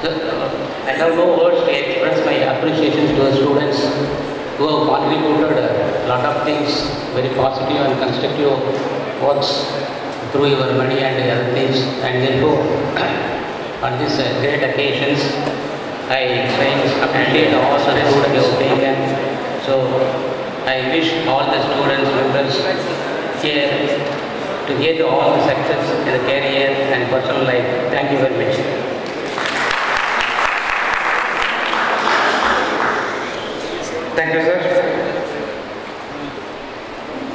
I have no words to express my appreciation to the students who have contributed a lot of things, very positive and constructive works through your money and other things. And therefore, on these great occasions, I appreciate all the students who have taken. So, I wish all the students, members here to get all the success in the career and personal life. Thank you very much. Thank you, sir.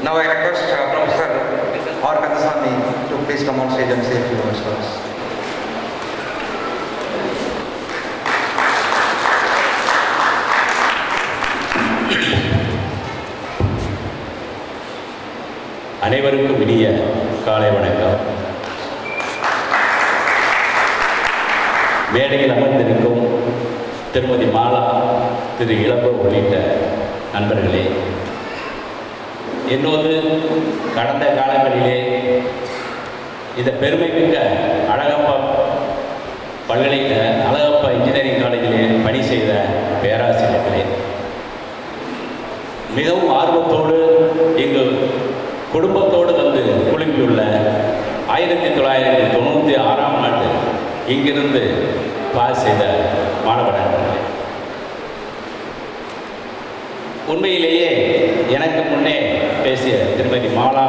Now I request Professor R. Kandasamy to please come on stage and say a few words for us. அனைவருக்கும் இனிய காலை வணக்கம். மேடையில் அமர்ந்திருக்கும் திருமதி மாலா, திரு இளம்போ உள்ளிட்ட நண்பர்களே, என்னோடு கடந்த காலங்களிலே இந்த பெருமைமிக்க அழகப்பா அழகப்பா இன்ஜினியரிங் காலேஜிலே பணி செய்த பேராசிரியர்களே, மிகவும் ஆர்வத்தோடு இங்கு குடும்பத்தோடு வந்து குழுமியுள்ள 1996ஆம் ஆண்டு இங்கிருந்து பாஸ் செய்த மாணவர்கள், உண்மையிலேயே எனக்கு முன்னே பேசிய திருமதி மாலா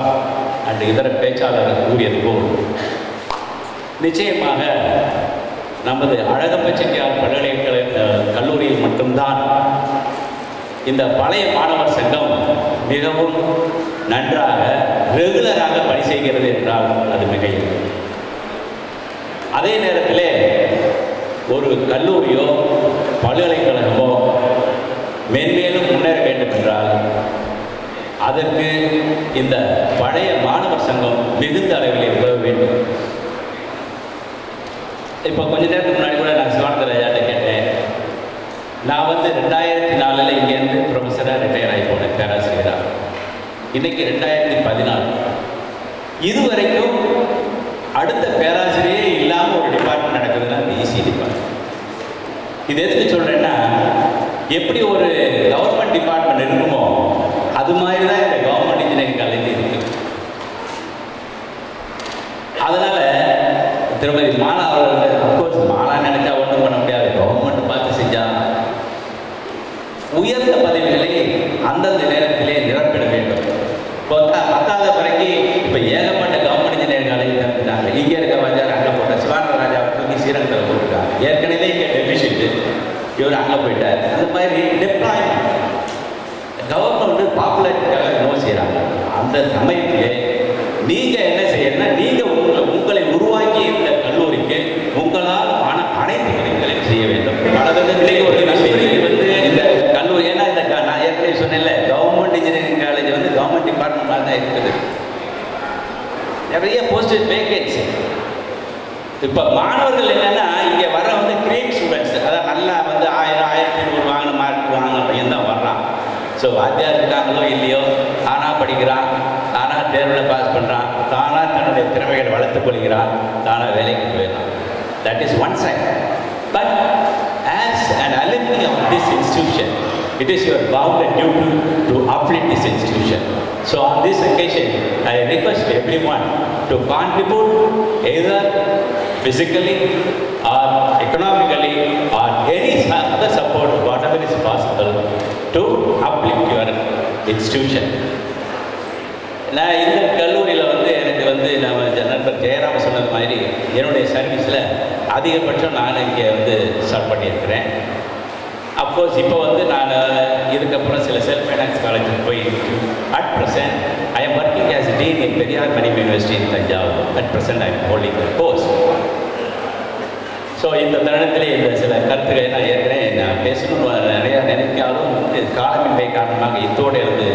அண்ட் இதர பேச்சாளர்கள் கூறியது போல் நிச்சயமாக நமது அழகப்பா செட்டியார் பல்கலைக்கழக கல்லூரியில் மட்டும்தான் இந்த பழைய மாணவர் சங்கம் மிகவும் நன்றாக ரெகுலராக பணி செய்கிறது என்றால் அது மிகையும். அதே நேரத்தில் ஒரு கல்லூரியோ பல்கலைக்கழகமோ மென்மேலும் முன்னேற வேண்டும் என்றால் அதற்கு இந்த பழைய மாணவர் சங்கம் மிகுந்த அளவில் உதவ வேண்டும். இப்போ கொஞ்ச நேரத்துக்கு முன்னாடி கூட நான் சிவானந்த ராஜாட்ட கேட்டேன். நான் வந்து 2004 இங்கேருந்து ப்ரொஃபஸராக ரிட்டையர் ஆகி போனேன், பேராசிரியராக. இன்றைக்கி 2014. இதுவரைக்கும் அடுத்த பேராசிரியரே இல்லாமல் ஒரு டிபார்ட்மெண்ட் நடக்குதுன்னா அது ஈஸி டிபார்ட்மெண்ட். இது எதுக்கு சொல்கிறேன்னா, எப்படி ஒரு கவர்மெண்ட் டிபார்ட்மெண்ட் இருக்குமோ அது மாதிரி தான் இந்த கவர்மெண்ட் இன்ஜினியரிங் காலேஜ் இருக்கு. அதனால் திருமதி மாலா அவர்கள், அப்கோர்ஸ் மாலா நினைச்சா ஒன்றும் பண்ண முடியாது, கவர்மெண்ட் பார்த்து செஞ்சால் உயர்ந்த பதவிகளை அந்தந்த நேரத்திலே நிரப்பிட வேண்டும். இப்போ 10வது பிறகு இப்போ ஏகப்பட்ட கவர்மெண்ட் இன்ஜினியரிங் காலேஜ் திறந்துட்டாங்க. இங்கே இருக்க வாஜார் அங்கே போட்டார், சிவானந்த ராஜா தூக்கி ஸ்ரீரங்கத்தில் போட்டுருக்காங்க. ஏற்கனவே இங்கே டெபிசிட்டு, இவர் அங்கே போயிட்டார். அந்த மாதிரி டெப்ளாய்மெண்ட் கவர்மெண்ட் பாப்புலேட்டுக்காக நோ செய்கிறாங்க. அந்த சமயத்திலே நீங்கள் என்ன செய்யணும்னா, நீங்கள் உங்களை உருவாக்கி இந்த கல்லூரிக்கு உங்களால் அனைத்து உதவிகளையும் செய்ய வேண்டும். பல விதத்திலே ஒரு வந்து இந்த கல்லூரி, ஏன்னா இந்த நான் ஏற்கனவே சொன்னேன்ல, கவர்மெண்ட் இன்ஜினியரிங் காலேஜ் வந்து கவர்மெண்ட் டிபார்ட்மெண்ட் மாதிரி தான் இருக்குது. நிறைய போஸ்டட் வேகன்சி. இப்போ மாணவர்கள் என்னென்னா, இங்கே வர வந்து கிரேட் ஸ்டூடெண்ட்ஸ், அதான் நல்லா வந்து 1000 1500 வாங்கின மார்க் வாங்கின பையன் தான் வர்றான். ஸோ வாத்தியார் இருக்காங்களோ இல்லையோ, தானாக படிக்கிறான், தானாக தேர்வில் பாஸ் பண்ணுறான், தானாக தன்னுடைய திறமைகளை வளர்த்துக் கொள்கிறான், தானாக வேலைக்கு போயிடறான். That is one side. But as an alumni of this institution, it is your bounden duty to uplift this institution. So on this occasion, I request everyone to contribute either physically or economically or any other support, whatever is possible, to uplift your institution. நான் இந்த கல்லூரியில் வந்து எனக்கு வந்து நம்ம நண்பர் ஜெயராம சொன்னது மாதிரி என்னுடைய சர்வீஸில் அதிகபட்சம் நான் இங்கே வந்து ஸ்டார்ட் பண்ணியிருக்கிறேன். அஃப்கோர்ஸ் இப்போ வந்து நான் இதுக்கப்புறம் சில செல்ஃப் ஃபைனான்ஸ் காலேஜுக்கு போய் at present I am working as dean in Periyar Maniam university in Thanjavur. At present I am holding the course. So இந்த தருணத்திலே இந்த சில கருத்துக்களை நான் ஏற்கனவே நான் பேசணும்னு நிறையா நினைக்காலும் காலமின்மை காரணமாக இத்தோடு இருந்து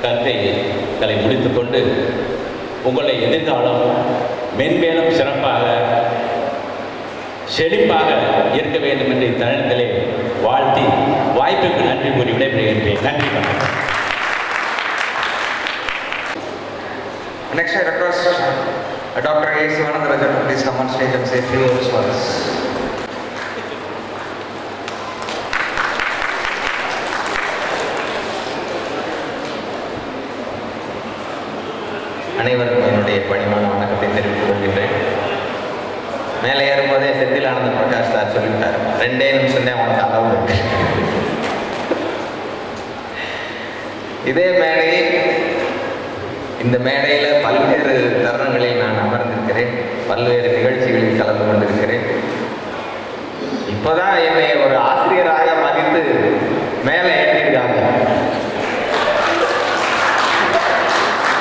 கருத்தை முடித்துக்கொண்டு உங்களை எதிர்காலம் மென்மேலும் சிறப்பாக செழிப்பாக இருக்க வேண்டும் என்ற தருணத்திலே வாழ்த்தி வாய்ப்புக்கு நன்றி கூறி விடைபெறுகின்றேன். நன்றி, வணக்கம். Next I request Dr. A. Sivananda Rajan to please come on stage and say a few words for us. அனைவருக்கும் என்னுடைய பணிவான வணக்கத்தை தெரிவித்துக் கொள்கின்றேன். மேலே ஏறும்போதே செந்தில் ஆனந்த பிரகாஷ் சார் சொல்லிவிட்டார், 2 நிமிஷம் தான் உனக்கு அளவு இருக்கு. இதே மேடையில், இந்த மேடையில் பல்வேறு தருணங்களில் நான் அமர்ந்திருக்கிறேன், பல்வேறு நிகழ்ச்சிகளில் கலந்து கொண்டிருக்கிறேன். இப்போதான் என்னை ஒரு ஆசிரியராக மதித்து மேலே ஏற்றிருக்காங்க.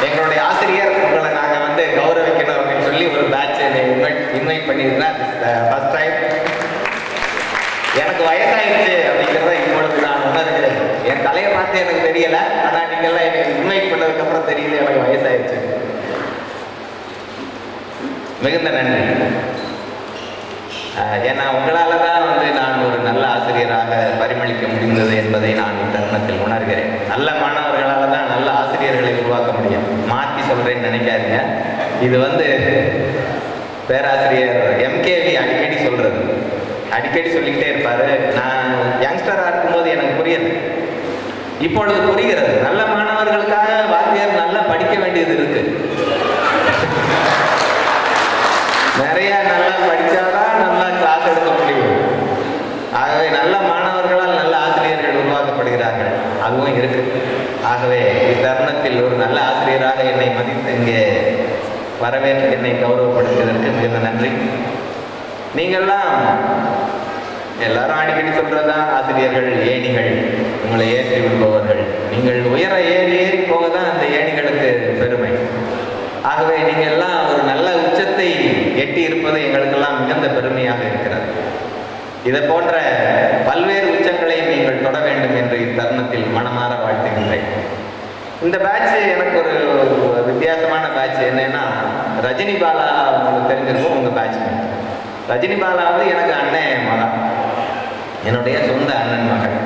எங்களுடைய ஆசிரியர் உங்களை நாங்கள் வந்து கௌரவிக்கணும் அப்படின்னு சொல்லி ஒரு பேட்ச் என்னை இன்வைட் பண்ணியிருந்தேன். ஃபர்ஸ்ட் டைம் எனக்கு வயசாயிடுச்சு அப்படிங்கிறத இப்பொழுது நான் உணர்கிறேன். என் தலையை பார்த்து எனக்கு தெரியல, ஆனால் நீங்கள்லாம் எனக்கு இன்வைட் பண்ணதுக்கப்புறம் தெரியல எனக்கு வயசாயிடுச்சு. மிகுந்த நன்றி. ஏன்னா உங்களால் தான் வந்து நான் ஒரு நல்ல ஆசிரியராக பரிமளிக்க முடிந்தது என்பதை நான் இத்தருணத்தில் உணர்கிறேன். நல்ல மாணவர்களால் தான் நல்ல ஆசிரியர்களை உருவாக்க முடியும். மாற்றி சொல்கிறேன்னு நினைக்காதீங்க. இது வந்து பேராசிரியர் MKV அடிக்கடி சொல்கிறது, அடிக்கடி சொல்லிக்கிட்டே இருப்பார். நான் யங்ஸ்டராக இருக்கும்போது எனக்கு புரியல, இப்பொழுது புரிகிறது. நல்ல மாணவர்களுக்காக வாத்தியார் நல்லா படிக்க வேண்டியது இருக்கு. நிறைய நல்லா படித்தாதான் நல்லா கிளாஸ் எடுக்க முடியும். ஆகவே நல்ல மாணவர்களால் நல்ல ஆசிரியர்கள் உருவாக்கப்படுகிறார்கள், அதுவும் இருக்கு. ஆகவே இத்தருணத்தில் ஒரு நல்ல ஆசிரியராக என்னை மதித்து இங்கே வரவேற்று என்னை கௌரவப்படுத்துவதற்கு மிகுந்த நன்றி. நீங்கள்லாம் எல்லாரும் அடிக்கடி சொல்றதுதான், ஆசிரியர்கள் ஏணிகள், உங்களை ஏற்றி விடுபவர்கள். நீங்கள் உயர ஏறி ஏறி போக தான் அந்த ஏணிகளுக்கு பெருமை. ஆகவே நீங்கள் எல்லாம் ஒரு நல்ல உச்சத்தை எட்டி இருப்பது எங்களுக்கெல்லாம் மிகுந்த பெருமையாக இருக்கிறது. இதை போன்ற பல்வேறு உச்சங்களையும் நீங்கள் தொட வேண்டும் என்று இத்தருணத்தில் மனமாற வாழ்த்துகின்றேன். இந்த பேட்ச் எனக்கு ஒரு வித்தியாசமான பேட்ச். என்னன்னா, ரஜினி பாலா உங்களுக்கு தெரிஞ்சிருக்கும், உங்கள் பேட்ச்மேட். ரஜினி பாலா வந்து எனக்கு அண்ணன் மகன், என்னுடைய சொந்த அண்ணன் மகன்.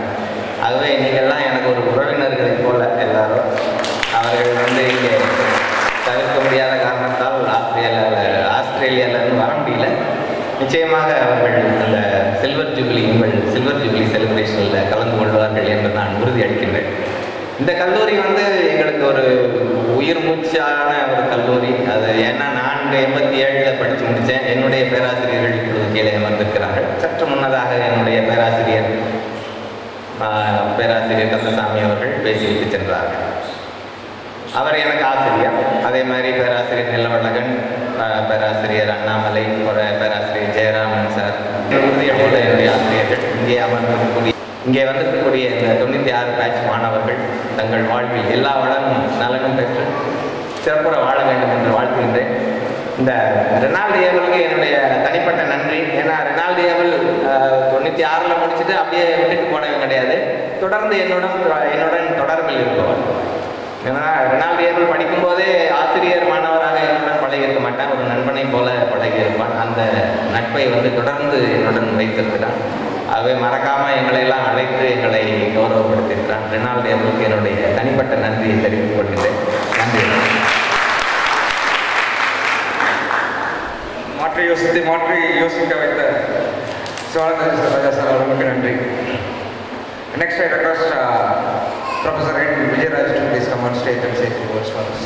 ஆகவே நீங்கள்லாம் எனக்கு ஒரு உறவினர்களை போல எல்லாரும். அவர்கள் வந்து இங்கே தவிர்க்க முடியாத காரணத்தால் ஆஸ்திரேலியாவிலிருந்து வர முடியல. நிச்சயமாக அவர்கள் அந்த சில்வர் ஜூபிலி, உங்கள் சில்வர் ஜூபிலி செலிப்ரேஷனில் கலந்து கொள்வார்கள் என்று நான் உறுதி அளிக்கின்றேன். இந்த கல்லூரி வந்து எங்களுக்கு ஒரு உயிர் மூச்சான ஒரு கல்லூரி. அது ஏன்னா நான் 87 படித்து முடித்தேன். என்னுடைய பேராசிரியர்கள் இப்பொழுது கீழே அமர்ந்திருக்கிறார்கள். சற்று முன்னதாக என்னுடைய பேராசிரியர் கந்தசாமி அவர்கள் பேசிவிட்டு சென்றார்கள். அவர் எனக்கு ஆசிரியர். அதே மாதிரி பேராசிரியர் நிலவழகன், பேராசிரியர் அண்ணாமலை, பேராசிரியர் ஜெயராமன் சார், உறுதியளித்த என்னுடைய ஆசிரியர்கள், இங்கே வந்திருக்கக்கூடிய இந்த 96 பேட்ச் மாணவர்கள் தங்கள் வாழ்வில் எல்லா வளமும் நலனும் பெற்று சிறப்புற வாழ வேண்டும் என்று வாழ்த்துகின்றேன். இந்த ரெனால்டு ஏவலுக்கு என்னுடைய தனிப்பட்ட நன்றி. ஏன்னா ரெனால்டு ஏவல் 96 முடிச்சுட்டு அப்படியே விட்டுட்டு போனவன் கிடையாது, தொடர்ந்து என்னுடன் தொடர்பில் இருப்பவர். ஏன்னா ரெனால்டு ஏவல் படிக்கும்போதே ஆசிரியர் மாணவராக என்னுடன் பழகியிருக்க மாட்டான், ஒரு நண்பனை போல பழகியிருப்பான். அந்த நட்பை வந்து தொடர்ந்து என்னுடன் வைத்திருக்கிறான். ஆகவே மறக்காமல் எங்களை எல்லாம் அழைத்து எங்களை கௌரவப்படுத்தியிருக்கிறான். ரெனால்டு ஏவலுக்கு என்னுடைய தனிப்பட்ட நன்றியை தெரிவித்துக் கொள்கின்றேன். நன்றி. மாற்றி யோசிக்க வைத்த சிவானந்த ராஜா சார் அவர்களுக்கு நன்றி. Next I request Professor N. Vijayaraj to please come on stage and say a few words for us.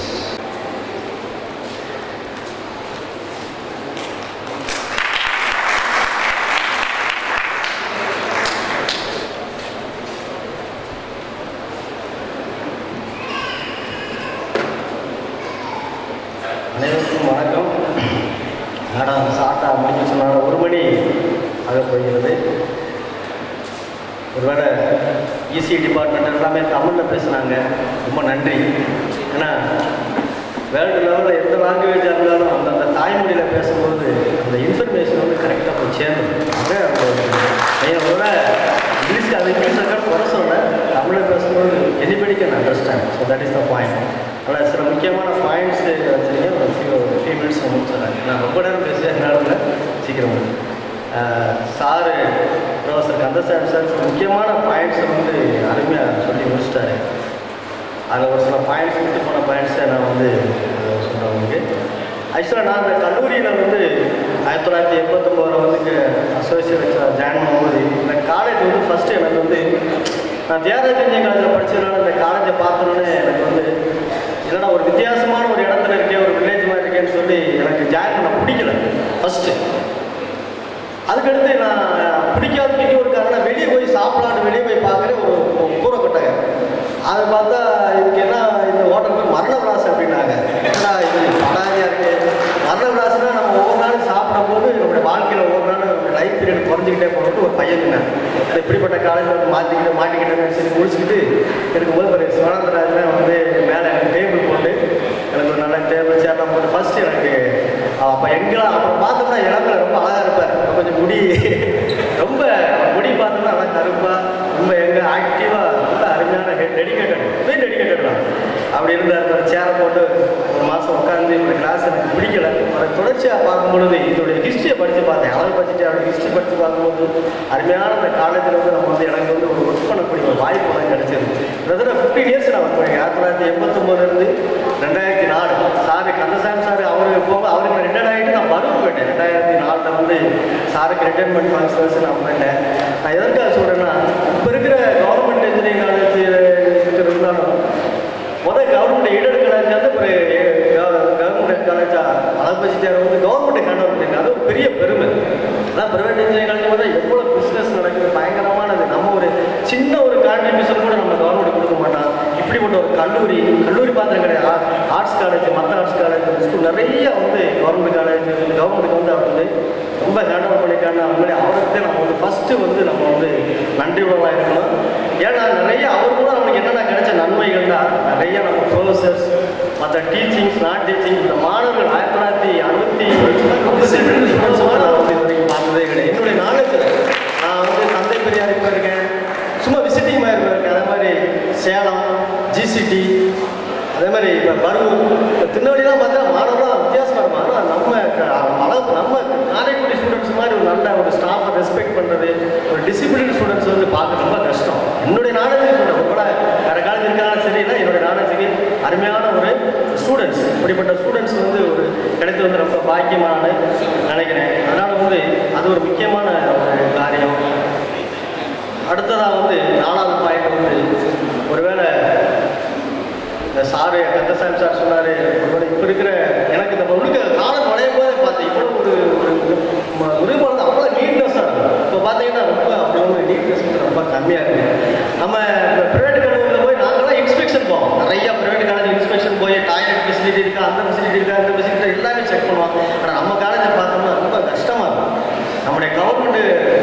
அனைவருக்கும் வணக்கம். மேடம் ஷார்ட்டாக முடிக்க சொன்னாங்க, 1 மணி ஆக போகிறது. ஒருவேளை இசி டிபார்ட்மெண்ட் எல்லாமே தமிழில் பேசுனாங்க, ரொம்ப நன்றி. ஏன்னா வேர்ல்டு லெவலில் எந்த லாங்குவேஜாக இருந்தாலும் அந்த தாய்மொழியில் பேசும்போது அந்த இன்ஃபர்மேஷன் வந்து கரெக்டாக போய் சேர்ந்துடும். ஒருவேளை இங்கிலீஷ் அது இங்கிலீஷாக குறை சொல்ல, தமிழில் பேசும்போது anybody can understand. So that is the point. ஆனால் சில முக்கியமான பாயிண்ட்ஸ் வச்சுருக்கேன். ஒரு ஃபியூ மினிட்ஸ் முடிச்சுறேன். நான் ரொம்ப நேரம் பேசுகிறதுனால சீக்கிரம் சாரு ப்ரொஃபஸர் கந்தசாமி சார் முக்கியமான பாயிண்ட்ஸை வந்து அருமையாக சொல்லி முடிச்சிட்டாரு. அதில் ஒரு சில பாயிண்ட்ஸ் விட்டு போன பாயிண்ட்ஸை நான் வந்து சொல்கிறேன் உங்களுக்கு. ஆக்சுவலாக நான் அந்த கல்லூரியில் வந்து 1989 வந்து அசோசியேட் ஜாயின் பண்ணும்போது இந்த காலேஜ் வந்து ஃபஸ்ட்டு எனக்கு வந்து நான் தியாகராஜ காலேஜில் படித்ததுனால இந்த காலேஜை பார்த்தோன்னே எனக்கு வந்து என்னடா ஒரு வித்தியாசமான ஒரு இடத்துல இருக்கே, ஒரு வந்து எனக்கு ஜாயின் பண்ண பிடிக்கல ஃபஸ்ட்டு. அதுக்கடுத்து நான் பிடிக்காததுக்கு ஒரு காரணம், வெளியே போய் சாப்பிடலான்னு வெளியே போய் பார்க்குறேன், ஒரு கூரை கொட்டாங்க. அதை பார்த்தா இதுக்கு என்ன இந்த ஹோட்டல் போய் மரண விலாஸ் அப்படின்னாங்க. ஏன்னா இது படாதியாக இருக்குது. மரண விலாஸ்னால் நம்ம ஒவ்வொரு நாளும் சாப்பிடும்போது நம்மளுடைய வாழ்க்கையில் ஒவ்வொரு நாளும் நம்மளுடைய லைஃப் பீரியட் குறைஞ்சிக்கிட்டே போகிறது ஒரு பையன் நான் இப்படிப்பட்ட காலேஜில் வந்து மாட்டிக்கிட்டேன்னு சரி முடிச்சுக்கிட்டு இருக்கும்போது ஒரு சிவானந்தராஜன் வந்து மேலே எனக்கு டேபிள் போட்டு எனக்கு ஒரு நல்ல டேபிள் சேர்லாம் போட்டு ஃபஸ்ட்டு எனக்கு அப்போ எங்கெல்லாம் அப்புறம் பார்த்தோம்னா இடத்துல ரொம்ப அழகாக இருப்பார். கொஞ்சம் முடி ரொம்ப முடி பார்த்தோம்னா நல்லா கருப்பாக ரொம்ப எங்கே ஆக்டிவாக ரொம்ப அருமையான டெடிக்கேட்டட் தான் அப்படி இருந்தார். ஒரு சேரை போட்டு ஒரு மாதம் உட்காந்து இந்த கிளாஸ் எனக்கு பிடிக்கல. ஒரு தொடர்ச்சியாக பார்க்கும்பொழுது இதோடைய ஹிஸ்ட்ரியை படித்து பார்த்தேன். அளவு படிச்சுட்டு அவருடைய ஹிஸ்ட்ரி படித்து பார்க்கும்போது அருமையான அந்த காலேஜில் வந்து நம்ம வந்து எனக்கு வந்து ஒரு ஒர்க் பண்ணக்கூடிய ஒரு வாய்ப்பு தான் கிடைச்சது. கிட்டத்தட்ட 15 இயர்ஸ் நான் ஒர்க் பண்ணேன். 1989 2004 சாரு கந்தசாமி சார் அவருக்கு போக அவருக்கு ரிட்டையர்ட் ஆகிட்டு நான் பருவம் போயிட்டேன். 2004 வந்து சாருக்கு ரிட்டையர்மெண்ட் ஃபங்க்ஷன்ஸ் நான் போயிட்டேன். நான் எதற்காக சொல்கிறேன்னா, இப்போ இருக்கிற கவர்மெண்ட் இன்ஜினியரிங் காலேஜ் இருந்தாலும் முதல் கவர்மெண்ட் எய்டட் காலேஜ் வந்து ஒரு கவர்மெண்ட் காலேஜா அழகுபட்சியார் வந்து கவர்மெண்ட் ஹேண்ட் பண்ணிங்க. அது ஒரு பெரிய பெருமை. அதான் ப்ரைவேட் இன்ஜினியரிங் காலேஜ் பார்த்தா எவ்வளோ பிஸ்னஸ் நடக்குது, பயங்கரமானது. நம்ம ஒரு சின்ன ஒரு கான்ட்ரிபியூஷன் கூட நம்ம கவர்மெண்ட் கொடுக்க மாட்டோம். இப்படிப்பட்ட ஒரு கல்லூரி பாத்திரம் கிடையாது. ஆர்ட்ஸ் காலேஜ், மற்ற ஆர்ட்ஸ் காலேஜ், ஸ்கூல் நிறைய வந்து கவர்மெண்ட் காலேஜ் கவர்மெண்ட்டுக்கு வந்து அவர் வந்து ரொம்ப ஹேண்டில் பண்ணியிருக்காங்க. அவங்களே அவருக்கு நம்ம வந்து ஃபஸ்ட்டு வந்து நம்ம வந்து நன்றி உள்ளவர்களாக இருக்கணும். ஏன்னா நிறைய அவர் கூட நம்மளுக்கு என்னென்ன கிடைச்ச நன்மைகள்னா நிறைய நம்ம ப்ரொஃபஸர்ஸ் மற்ற டீச்சிங்ஸ் நான் டீச்சிங் இந்த மாணவர்கள் 1960 நான் வந்து இது வரைக்கும் பார்த்ததே கிடையாது. என்னுடைய நாலேஜில் நான் வந்து தந்தை பெரியார் போயிருக்கேன், சும்மா விசிட்டிங் மாதிரி போயிருக்கேன். அதே மாதிரி சேலம் ஜிசிடி, அதே மாதிரி இப்போ பருவூர் திருநெல்வேலிலாம் பார்த்தா மாணவர்களாம் வித்தியாசமாக இருக்கும். ஆனால் நம்ம காரைக்குடி ஸ்டூடெண்ட்ஸ் மாதிரி ஒரு நல்ல ஒரு ஸ்டாஃபை ரெஸ்பெக்ட் பண்ணுறது, ஒரு டிசிப்ளின் ஸ்டூடெண்ட்ஸ் வந்து பார்க்க ரொம்ப கஷ்டம். என்னுடைய நாலேஜுக்கு சொல்கிறேன், கூட வேறு காலேஜ் இருக்காங்க சரியில்லை, என்னுடைய நாலேஜுக்கு அருமையான ஒரு ஸ்டூடெண்ட்ஸ், இப்படிப்பட்ட ஸ்டூடெண்ட்ஸ் வந்து ஒரு கிடைத்து வந்து ரொம்ப பாக்கியமான நினைக்கிறேன். அதனால் வந்து அது ஒரு முக்கியமான ஒரு காரியம். அடுத்ததாக வந்து 4வது பாயிண்ட் வந்து ஒருவேளை இந்த சாரு கந்தசாமி சார் சொன்னார், ஒருவேளை இப்போ இருக்கிற எனக்கு இந்த முழுக்க காலம் நுழையும் போதே பார்த்தேன் இவ்வளோ ஒரு நிறுவனம் அவ்வளோ நீட்னஸாக இருக்கும். இப்போ பார்த்தீங்கன்னா ரொம்ப அப்படி ஒரு நீட்னஸ் வந்து ரொம்ப கம்மியாக இருக்குது. நம்ம ப்ரைவேட் கல்லூரியில் போய் நாங்களாம் இன்ஸ்பெக்ஷன் போவோம். நிறையா ப்ரைவேட் காலேஜ் இன்ஸ்பெக்ஷன் போய் டாய்லெட் ஃபெசிலிட்டி இருக்கா, அந்த ஃபெசிலிட்டி இருக்கா, இந்த ஃபெசிலிட்டி எல்லாமே செக் பண்ணுவாங்க. ஆனால் நம்ம காலேஜை பார்த்தோம்னா ரொம்ப கஷ்டமாக இருக்கும். நம்முடைய கவர்மெண்ட்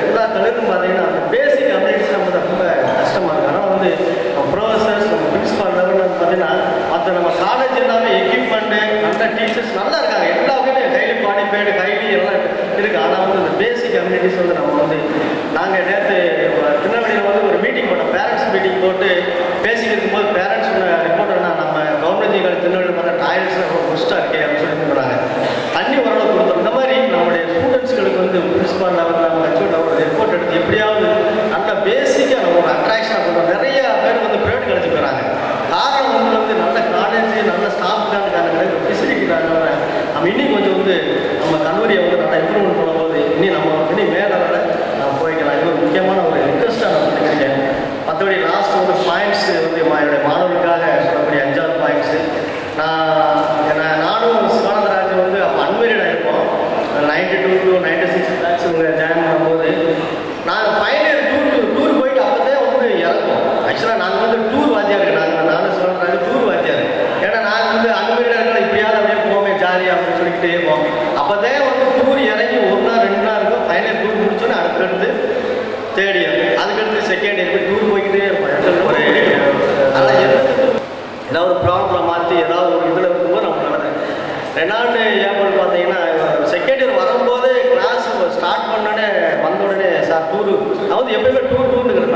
எல்லா கல்லூரியும் பார்த்தீங்கன்னா அந்த பேசிக் அப்டேட்ஸ் நம்ம ரொம்ப கஷ்டமாக இருக்குது. ஆனால் வந்து ப்ரொஃபஸர்ஸ் நம்ம பிரின்சிபால் லெவலில் பார்த்தீங்கன்னா மற்ற நம்ம காலேஜ் எல்லாமே எக்யூப்மெண்ட்டு நல்ல டீச்சர்ஸ் நல்லா இருக்காங்க. எல்லா வகையிலும் ஹைலி குவாலிஃபைடு ஹைலி எல்லாம் இருக்குது. ஆனால் வந்து இந்த பேசிக் கம்யூனிட்டிஸ் வந்து நம்ம வந்து நாங்கள் நேற்று திருநெல்வேலியில் வந்து ஒரு மீட்டிங் போட்டோம், பேரண்ட்ஸ் மீட்டிங் போட்டு பேசிக்கிட்டு இருக்கும்போது பேரண்ட்ஸ் ரிப்போர்ட் என்ன நம்ம கவர்மெண்ட் காலேஜ் திருநெல்வேலியில் பார்த்தா டாய்லெட்ஸ் ரொம்ப பெஸ்ட்டாக இருக்கே அப்படின்னு சொல்லி சொல்கிறாங்க. தண்ணி ஓரளவு கொடுத்தோம். இந்த மாதிரி நம்மளுடைய ஸ்டூடெண்ட்ஸ்களுக்கு வந்து பிரின்சிபால் லெவலில் நம்ம ஹெச்ஓடி லெவலில் ரிப்போர்ட் எடுத்து எப்படியாவது நல்ல பேசிக்காக நம்ம ஒரு அட்ராக்ஷனாக பண்ணுறோம். நிறைய பேர் வந்து ப்ரைவேட் காலேஜ் போகிறாங்க. காரணம் வந்து நல்ல காலேஜ் நல்ல ஸ்டாஃப்கான காரணம் ஃபெசிலிட்டி காரணம் நம்ம இன்னும் கொஞ்சம் வந்து நம்ம கல்லூரியை வந்து நல்லா இம்ப்ரூவ்மெண்ட் பண்ணும்போது நம்ம மேலே வர நம்ம போய்க்கலாம். இது ஒரு முக்கியமான ஒரு இன்ட்ரெஸ்ட்டாக நான் சொல்லியிருக்கேன். மற்றபடி லாஸ்ட் வந்து பாயிண்ட்ஸ் வந்து என்னுடைய மாணவர்களுக்காக சொல்லக்கூடிய 5வது பாயிண்ட்ஸு. நானும் சிவானந்தராஜன் வந்து அப்போ அன்மேரிடாக இருப்போம். 92 to 96 பேட்ச் ஜாயின் பண்ணும்போது நாங்கள் ஃபைனல் இயர் டூர் போயிட்டு அப்போதே வந்து இறப்போம். ஆக்சுவலாக நாங்கள் வந்து டூர் வாத்தியாக இருக்கு. நானும் சிவானந்தராஜன் டூர் வாத்தியாக இருக்கு. ஏன்னா நாங்கள் வந்து அன்மேரிடாக இருக்கலாம், இப்படியாவது அப்படியே போவோமே ஜாலியாக அப்படின்னு சொல்லிக்கிட்டே இருப்போம். அப்போதே வந்து டூர் இறங்கி 1 நாள் 2 நாள் இருக்கும். ஃபைனல் இயர் டூர் முடிச்சோன்னே அடுத்தடுத்து 3rd இயர், அதுக்கடுத்து 2nd இயர் டூர் போய்கிட்டே இருப்போம். அதனால் ஏதாவது ஒரு ப்ராப்ளம் மாற்றி ஏதாவது ஒரு இதில் இருக்கும்போது நம்ம நடந்தது. ரெனால்டு ஏப்ரல் பார்த்தீங்கன்னா 2nd இயர் வரும்போது கிளாஸ் ஸ்டார்ட் பண்ணோடனே வந்த உடனே சார் டூரு நான் வந்து எப்பயுமே டூருங்கிறேன்.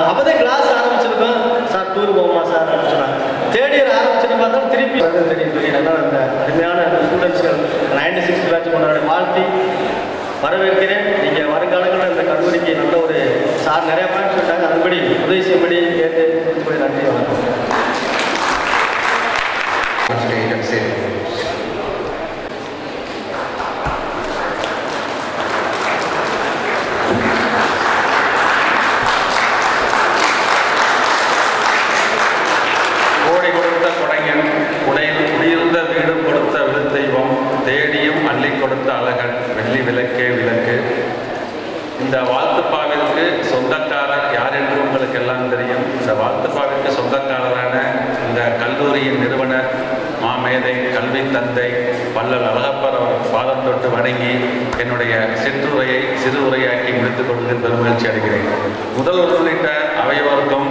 அப்போதான் கிளாஸ் ஆரம்பிச்சிருக்கோம். சார் டூர் போவோமா சார் அப்படின்னு சொன்னாங்க. 3rd இயர் ஆரம்பிச்சுன்னு பார்த்தா திருப்பி தெரியும். நல்லா அந்த அருமையான ஸ்டூடெண்ட்ஸ்கள் 96 பேட்ச் கொண்டாட வாழ்த்தி வரவேற்கிறேன். நீங்கள் வருங்காலங்களில் இந்த கல்லூரிக்கு நல்ல ஒரு சார் நிறைய பாயிண்ட் சொல்லிட்டாங்க, அதுபடி உதவி செய்யும்படி கேட்டு நன்றி வணக்கம். கோடை கொடுத்த கொடைஞன் குடியிருந்த வீடு அழகன் வெள்ளி விளக்கே விளக்கு. இந்த வாழ்த்துப்பாவிற்கு சொந்தக்காரர் யார் என்று உங்களுக்கு எல்லாம் தெரியும். இந்த வாழ்த்துப்பாவிற்கு சொந்தக்காரரான இந்த கல்லூரியின் நிறுவனர் மாமேதை கல்வி தந்தை வள்ளல் அழகப்பர் அவர் பாதம் தொட்டு வணங்கி என்னுடைய சிற்றுரையை சிறு உரையாக்கி முடித்துக் கொள்வதில் பெருமகிழ்ச்சி அடைகிறேன். முதல்வர் உள்ளிட்ட அவையோருக்கும்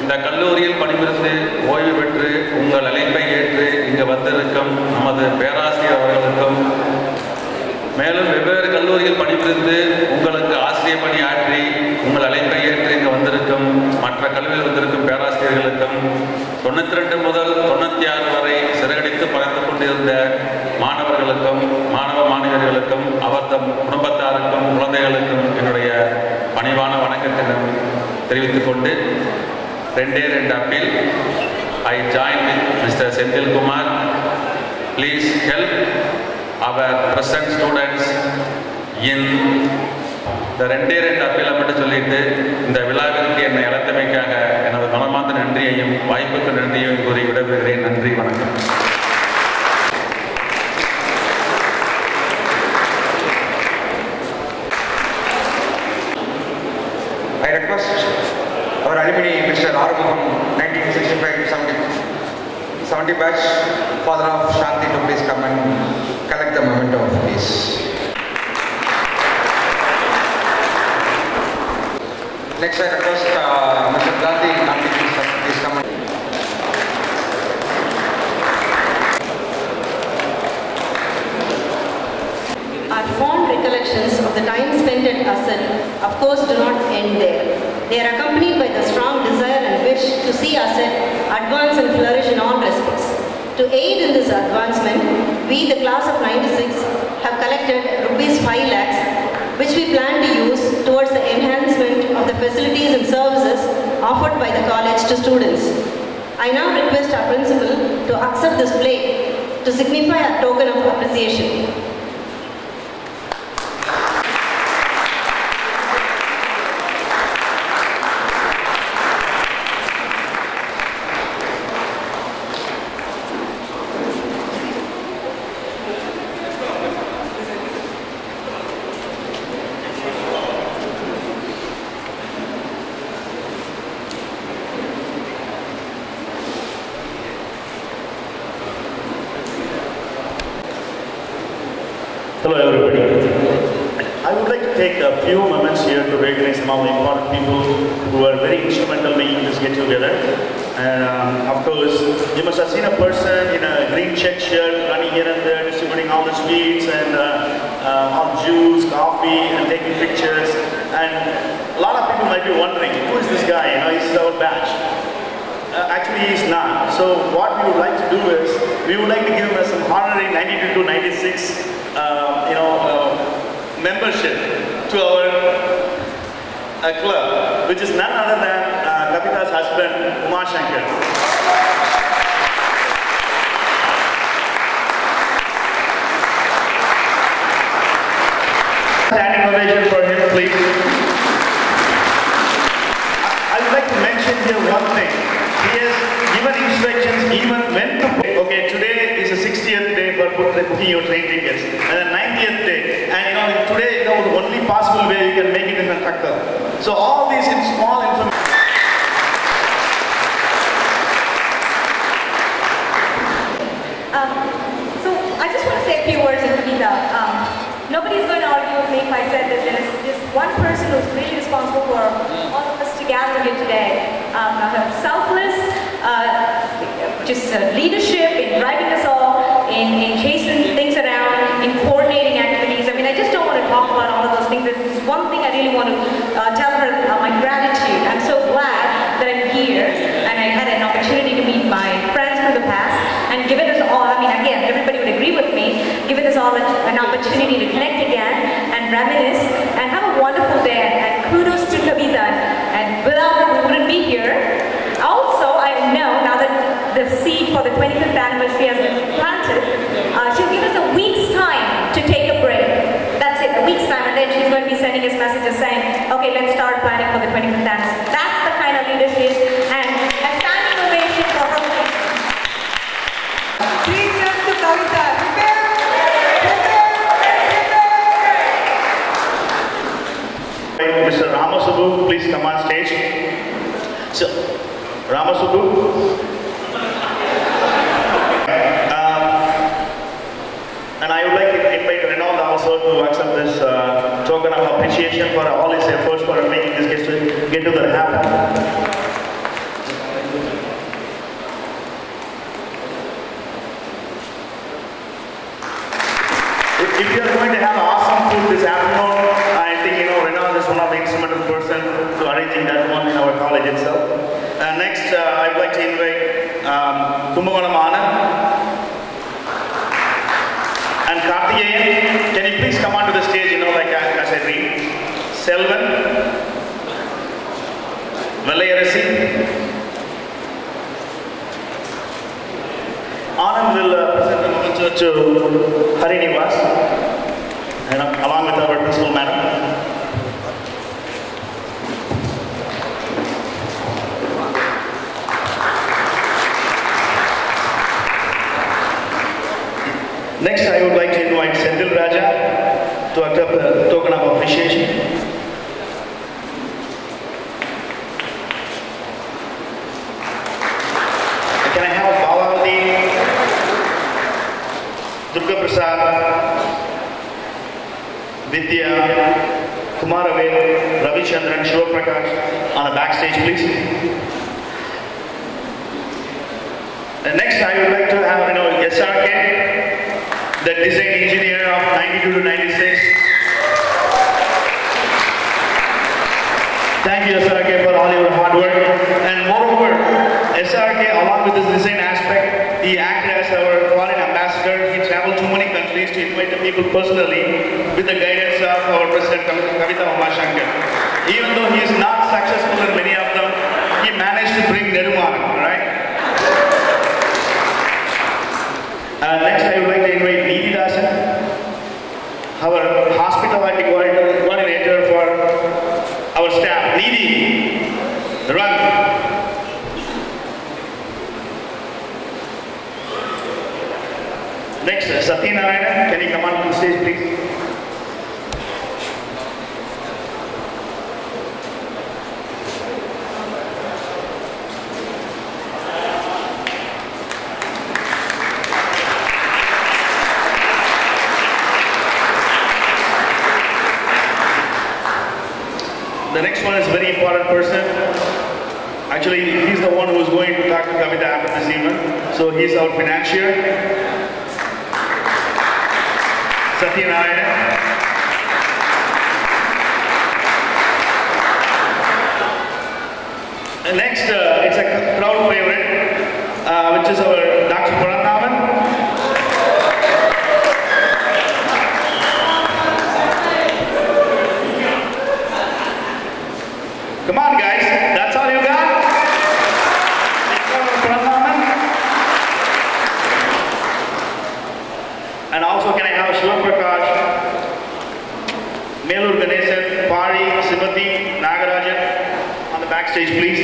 இந்த கல்லூரியில் பணிபுரிந்து ஓய்வு பெற்று உங்கள் அழைப்பை ஏற்று இங்கு வந்திருக்கும் நமது பேராசிரியர் அவர்களுக்கும், மேலும் வெவ்வேறு கல்லூரியில் பணிபுரிந்து உங்களுக்கு ஆசிரியர் பணி ஆற்றி உங்கள் அழைப்பை ஏற்று இங்கு வந்திருக்கும் மற்ற கல்வியில் வந்திருக்கும் பேராசிரியர்களுக்கும், 92 முதல் 96 வரை சிறகடித்து பறந்து கொண்டிருந்த மாணவர்களுக்கும் மாணவியர்களுக்கும் அவர் தம் குடும்பத்தாருக்கும் குழந்தைகளுக்கும் என்னுடைய பணிவான வணக்கத்தினம் தெரிவித்துக் கொண்டு 2 appeal. I join with Mr. Senthil Kumar. Please help our present students in இந்த 2 அப்பீலை மட்டும் சொல்லிட்டு இந்த விழாவிற்கு என்னை அழைத்தமைக்காக எனது மனமார்ந்த நன்றியையும் வாய்ப்புக்கு நன்றியையும் கூறி விடைபெறுகிறேன். நன்றி, வணக்கம். I request our alumni, Mr. Arugam, 1965-70 batch, father of Shanti, to please come and collect the memento of peace. Next, I request Mr. Gandhi, please come and. Our fond recollections of the time spent at Asad, of course, do not end there. They are accompanied by the strong desire and wish to see Asad advance and flourish in all respects. To aid in this advancement, we, the class of 96, have collected rupees 5 lakhs, which we plan to use towards the enhancement of the facilities and services offered by the college to students. I now request our principal to accept this plate to signify a token of appreciation. Hello everybody. I would like to take a few moments here to recognize some of the important people who are very instrumental in making this get together. And of course, you must have seen a person in a green check shirt running here and there, distributing all the sweets and all juice, coffee, and taking pictures. And a lot of people might be wondering, who is this guy? He's our batch. Actually, he's not. So what we would like to do is, we would like to give him some honorary 92 to 96 membership to our club, which is none other than Kapita's husband, Umar Shankar. Standing ovation for him, please. I would like to mention here one thing. He has given instructions even when to pay. Okay, today is the 60th day for booking your train tickets, and the 90th day. And today, the only possible way you can make it in a tractor. So all these small information. So I just want to say a few words in Kapita. Nobody's going to argue with me if I said that there is just one person who's really responsible for all of us to gather here today. Selfless, leadership in driving us all, in chasing things around, in coordinating activities. I mean, I just don't want to talk about all of those things. There's one thing I really want to tell her my gratitude. I'm so glad that I'm here and I had an opportunity to meet my friends from the past and given us all, again, everybody would agree with me, given us all an opportunity to connect again and reminisce and have a wonderful day. And kudos to Kavita. And without her, we wouldn't be here. Also, I know now that the seed for the 25th anniversary has been planted, she'll give us a week's time to take a break. That's it, a week's time, and then she's going to be sending us messages saying, okay, let's start planning for the 25th anniversary. That's the kind of leadership, and a standing ovation for her. Please just to Kavita. Prepare. to accept this token of appreciation for all his efforts for making this get-together happen. If you are going to have awesome food this afternoon, I think Renan is one of the instrumental person to arranging that one in our college itself. Next, I would like to invite Kumbakonam Anand and Karthikeyan. Can you please come onto the stage? Like as I read, Selvan, Velayarasi. Anand will present the lecture to Harinivas, and along with our principal madam. Next, I would like to invite Senthil Raja to accept the token of appreciation. Can I have Balavati, Durga Prasad, Vidya, Kumaravel, Ravichandran, Shiva Prakash on the backstage, please. And next, I would like to have SRK, the design engineer of 92 to 96. Thank you, SRK, for all your hard work. And moreover, SRK, along with this design aspect, he acted as our foreign ambassador. He traveled to many countries to invite the people personally with the guidance of our President Kavita Umashankar. Even though he is not successful in many of them, he managed to bring Nedumaran, right? Next, I would like to invite Needhi Dasan, our hospitality coordinator for our staff. Needhi, run. Next, Satyanarayana, can you come on to the stage, please? The next one is a very important person. Actually, he's the one who is going to talk to Kavita after this evening. So he's our financier, Satyanarayana. And next, it's a crowd favorite, which is our Dr. Parandaman. Come on, guys. That's all you got? And also, can I have Shiva Prakash, Melur Ganesan, Pari, Simati, Nagarajan on the backstage, please?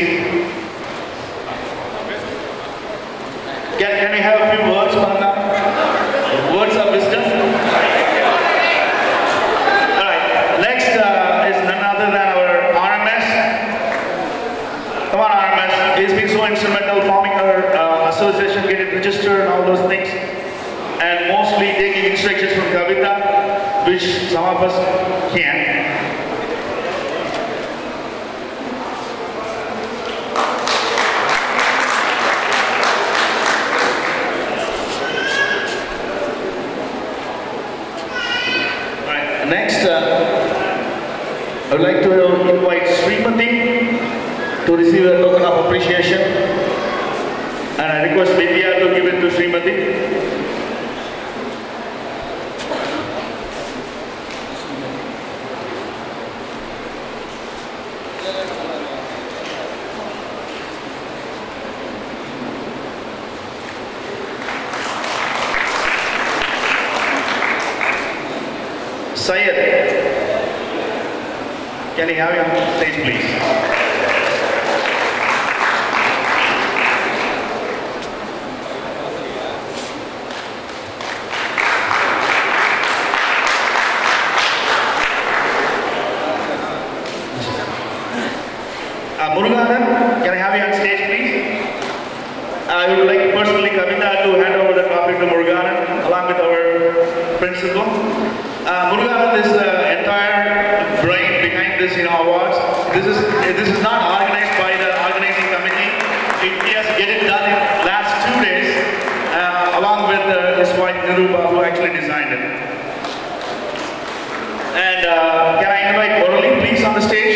Can we have a few words, Paranda? Words of wisdom? Alright, next is none other than our Come on, RMS. He's been so instrumental forming our association, getting registered and all those things. And mostly taking instructions from Kavita, which some of us can. Right. Next, I would like to invite Srimati to receive a token of appreciation, and I request Vidya to give it to Srimati. Syed, can you have you on stage, please? Muruganan, can I have you on stage, please? I would like personally, Kavita, to hand over the trophy to Muruganan along with our principal. Muruganan Kumar is the entire brain behind this, awards. This is not organized by the organizing committee. He has to get it done in last 2 days, along with his wife Niruba, who actually designed it. And can I invite Murali, please, on the stage?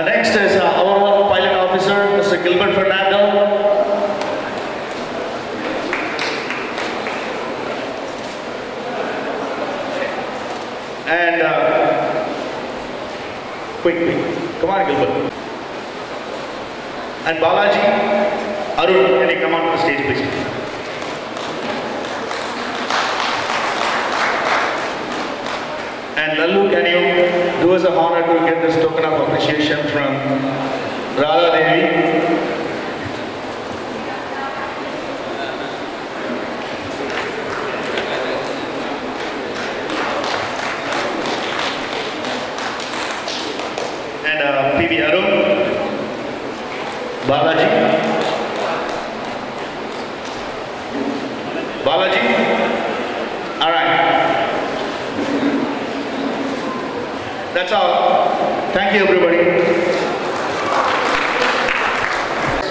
Next is our pilot officer, Mr. Gilbert Fernando. And quick, come on, Gilbert. And Balaji, Arun, can you come on the stage, please? And Lallu, can you do us a honor to get this token of appreciation from Radha Devi? And PV Arun, Balaji. Balaji? All right. That's all. Thank you, everybody.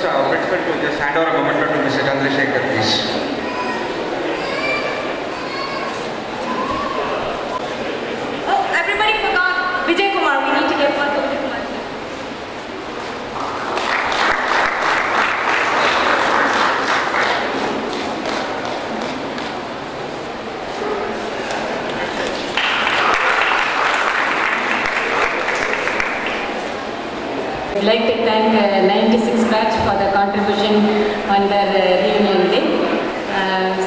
Principal to just hand over a memento to Mr. Chandrasekhar, please. Oh, everybody forgot Vijay Kumar. We need to get one for Vijay Kumar. I'd like to thank 96 batch for the contribution on their reunion day.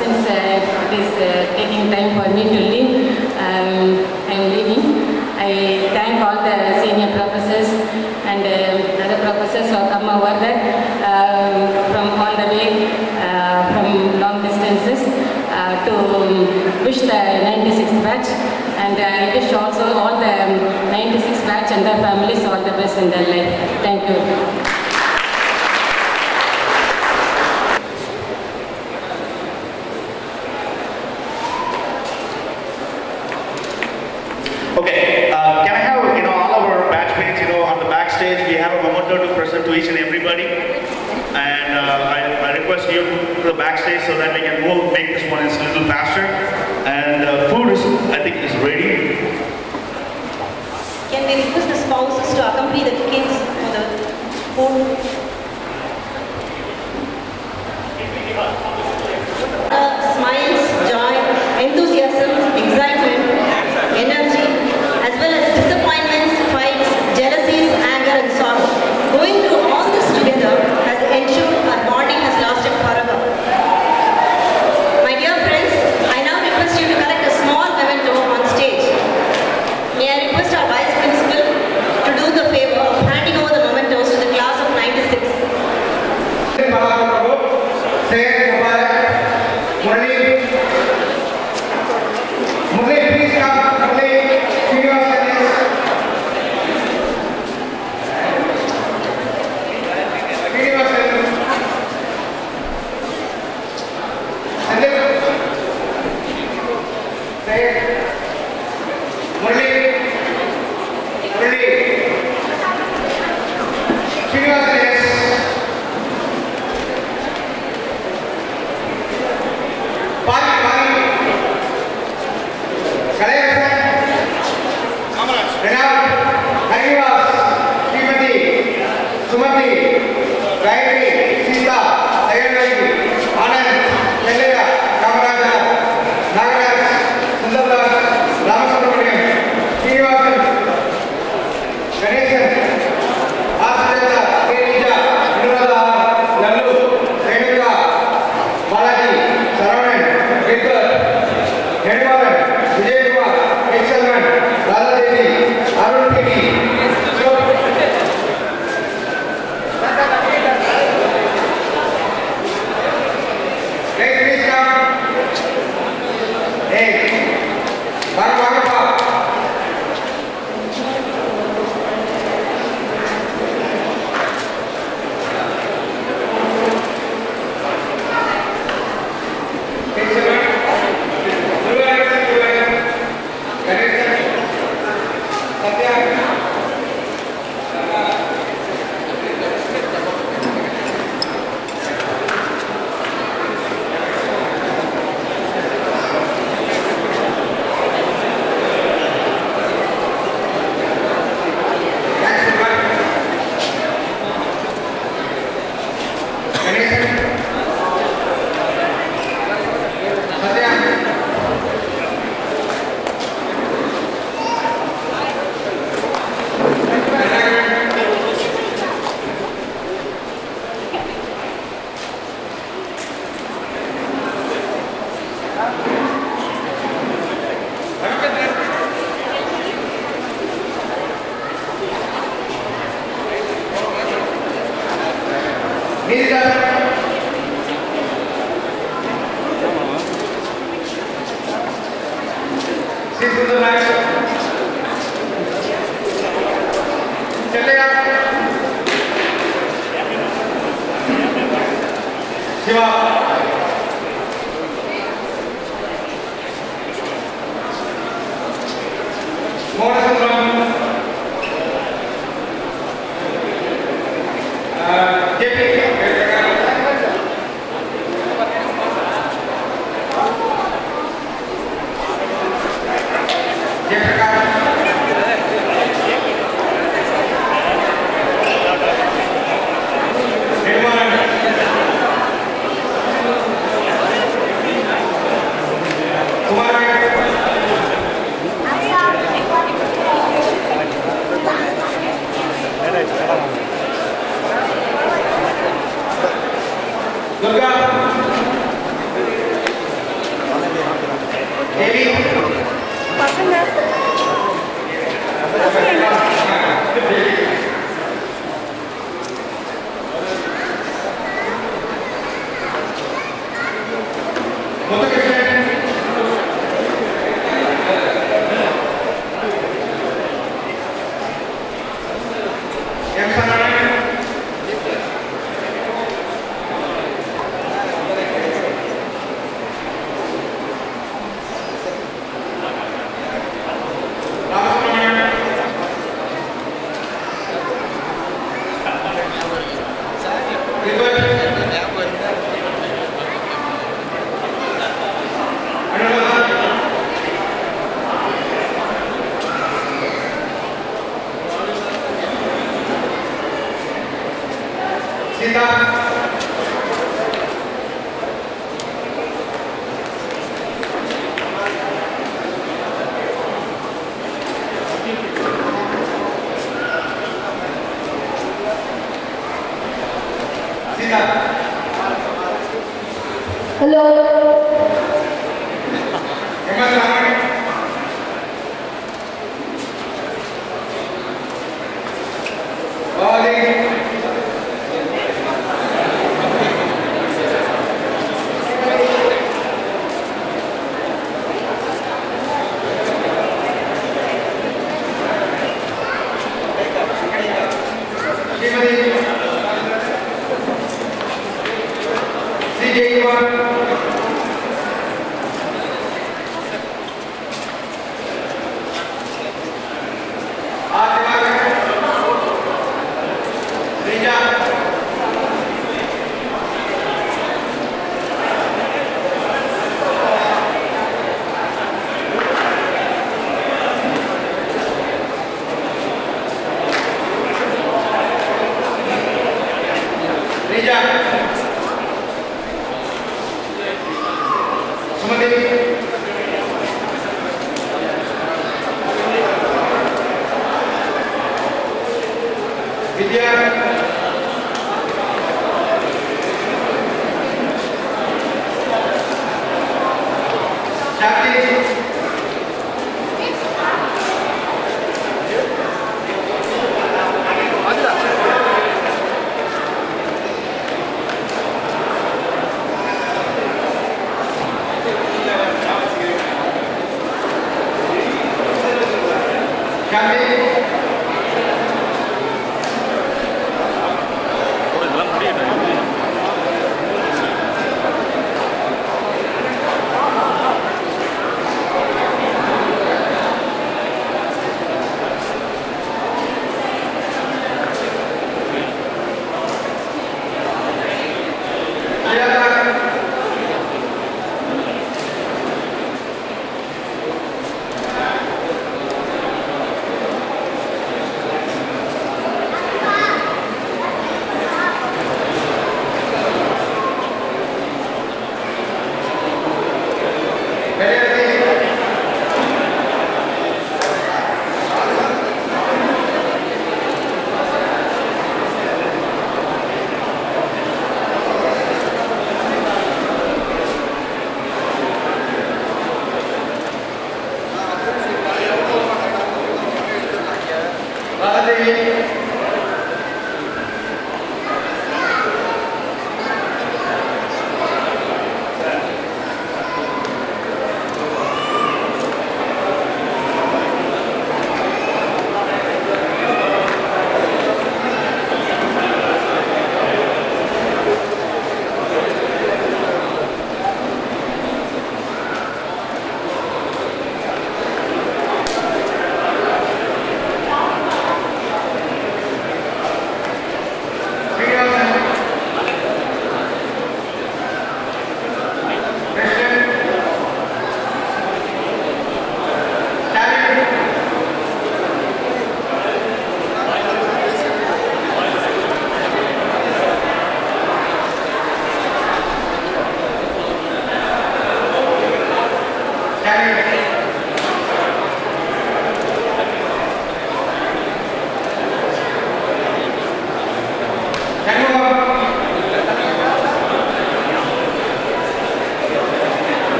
Since it is taking time for me to leave, I'm leaving. I thank all the senior professors and other professors who have come over there from on the way, from long distances to wish the 96 batch. And I wish also all the 96 batch and their families all the best in their life. Thank you. Okay, can I have all of our batchmates on the backstage? We have a memento to present to each and everybody, and I request you to the backstage so that we can make this one a little faster. And food is, I think, is ready. Can we request the spouses to accompany the kids for the food? Smiles, joy, enthusiasm, excitement, energy, as well as disappointments, fights, jealousies, anger and sorrow. Going through all this together has ensured our bonding has lasted forever. My dear friends, I now request you to collect a small memento on stage. May I request our Vice Principal to do the favor of handing over the mementos to the class of 96. Please come, Vidya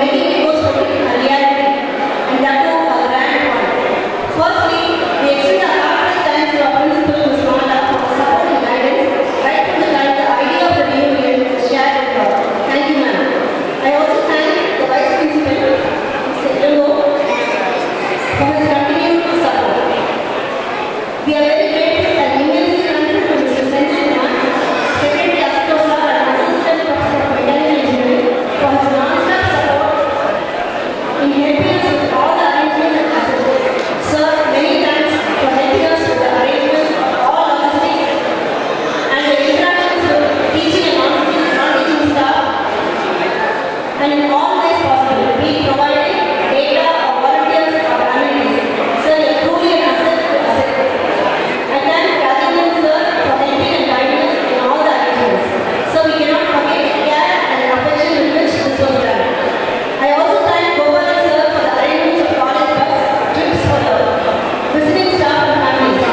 making Eco's dream a reality, and that too a grand one. Firstly, we extend our heartfelt thanks to our principal, Ms. Mona, for her support and guidance right from the time the idea of the reunion was shared with her. Thank you, ma'am. I also thank the Vice Principal, Mr. Illo, for his continued support. We are very grateful and immensely thankful to Mr. Sanjay Kumar, Secretary Astrosa and Assistant Professor of Mechanical Engineering, for his non-stop support in helping us with all the arrangements and assets. Sir, many thanks for helping us with the arrangements of all logistics and the interactions with teaching and non-teaching staff, and in all ways possible, be it providing data or volunteers or amenities. Sir, you are truly an asset to asset. I thank Radhanan sir for helping and guiding us in all the arrangements. So we cannot forget the care and affection with which this was done. I also thank Gopalan sir for the arrangements of college bus trips for the visiting staff and families.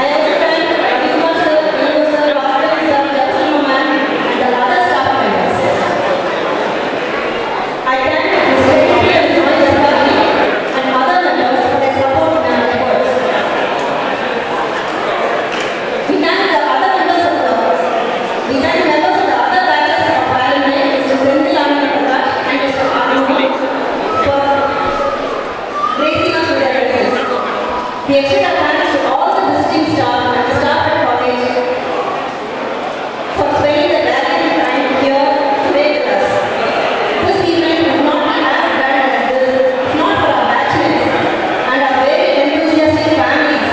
I also thank Ravikumar sir, Nilo sir, Bhaskaran sir, Jackson ma'am, and the other staff members. I thank the Secretary and Joint Secretary and other members for their support in our efforts. We thank the members of the other batches of alumni, Mr. Senthil Anand Prakash and Mr. Arnold, for gracing us with their presence. We extend our thanks to all the visiting staff and the staff at college for spending their valuable time here today with us. This event would not be as grand as this if not for our batchmates and our very enthusiastic families.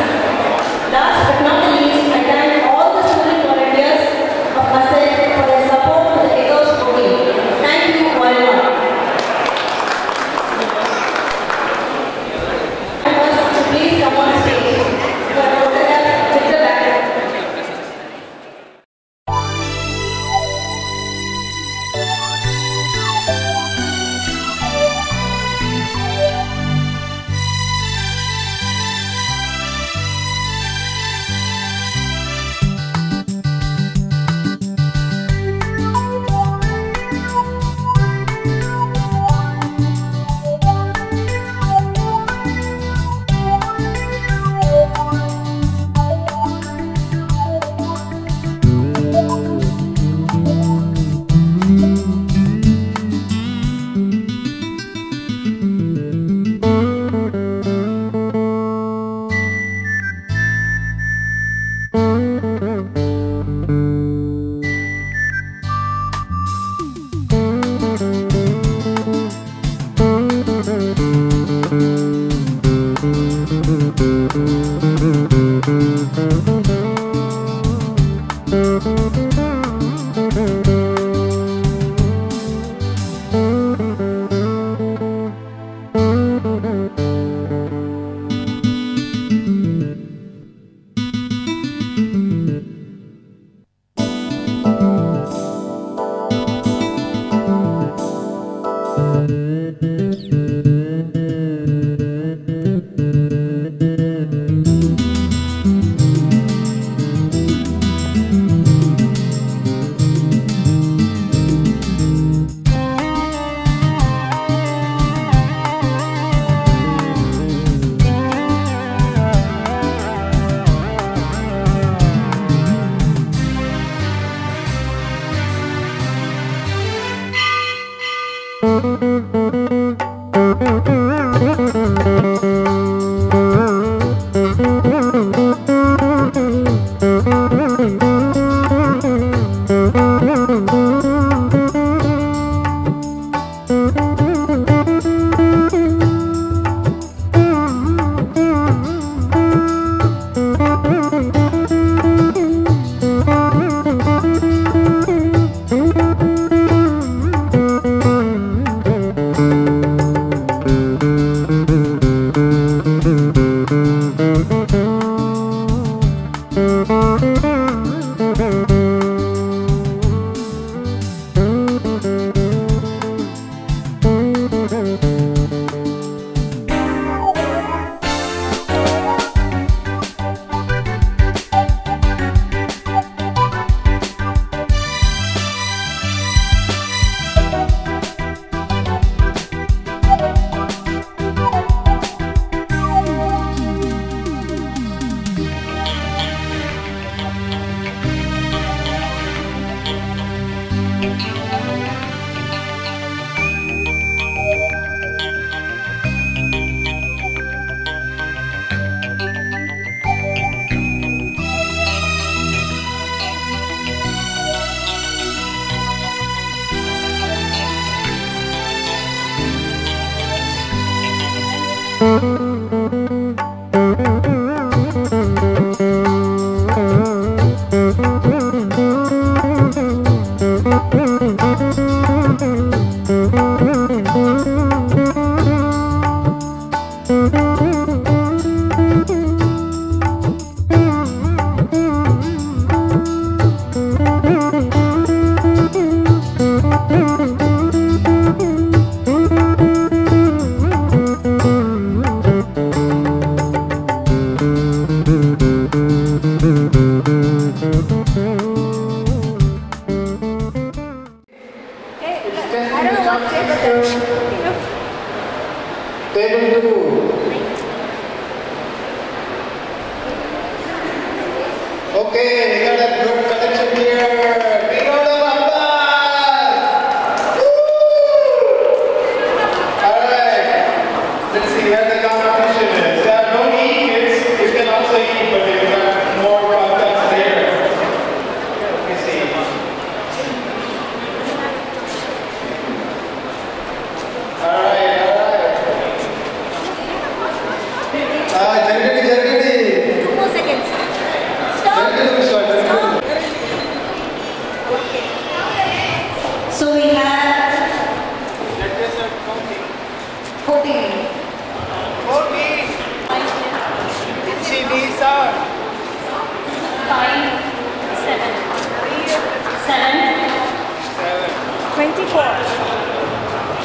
Last but not the least, I thank all the student volunteers of ASET for their support to the Eco's program. Thank you all. Please come on stage for a photograph with the background.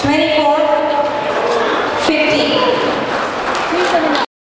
Twenty-four.